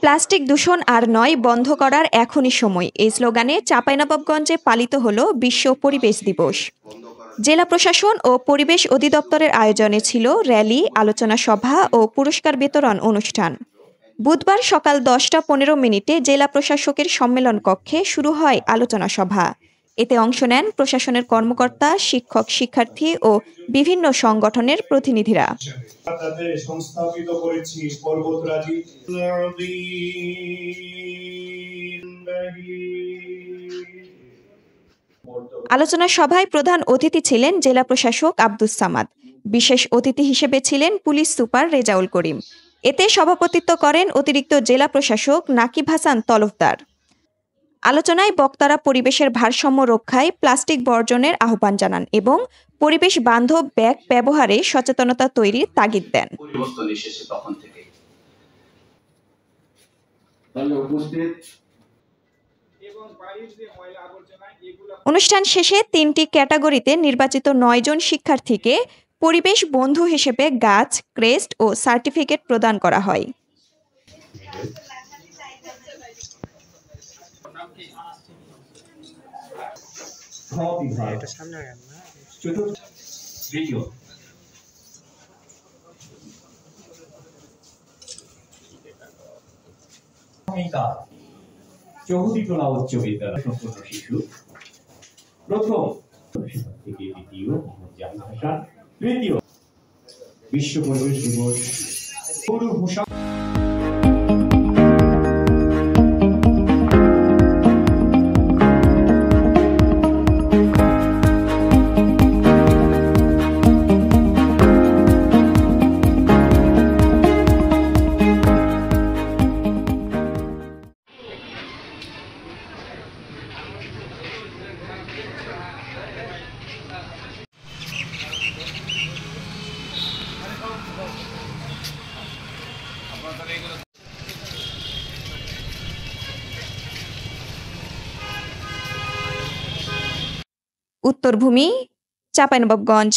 Plastic দূষণ আর নয়, বন্ধ করার এখনই সময়, এই স্লোগানে চাঁপাইনবাবগঞ্জে পালিত হল বিশ্ব পরিবেশ দিবস। জেলা প্রশাসন ও পরিবেশ অধিদপ্তরের আয়োজনে ছিল র্যালি, আলোচনা সভা ও পুরস্কার বিতরণ অনুষ্ঠান। বুধবার সকাল 10টা 15 মিনিটে জেলা প্রশাসকের সম্মেলন কক্ষে শুরু হয় আলোচনা সভা। এতে অংশ নেন প্রশাসনের কর্মকর্তা, শিক্ষক, শিক্ষার্থী ও বিভিন্ন সংগঠনের প্রতিনিধিরা। আলোচনা সভায় প্রধান অতিথি ছিলেন জেলা প্রশাসক আব্দুস সামাদ। বিশেষ অতিথি হিসেবে ছিলেন পুলিশ সুপার রেজাউল করিম। এতে সভাপতিত্ব করেন অতিরিক্ত জেলা প্রশাসক নাকিব হাসান তলফদার। আলোচনায় বক্তারা পরিবেশের ভারসাম্য রক্ষায় প্লাস্টিক বর্জনের আহ্বান জানান এবং পরিবেশ বান্ধব ব্যাগ ব্যবহারে সচেতনতা তৈরির তাগিদ দেন। অনুষ্ঠান শেষে 3টি ক্যাটাগরিতে নির্বাচিত 9 জন শিক্ষার্থীকে পরিবেশ বন্ধু হিসেবে গাছ, ক্রেস্ট ও সার্টিফিকেট প্রদান করা হয়। চৌধুরীটোলা উচ্চ বিদ্যালয় সম্পূর্ণ শিশু প্রথম থেকে দ্বিতীয় তৃতীয় বিশ্ব পরিবেশ দিবস। উত্তরভূমি, চাঁপাইনবাবগঞ্জ।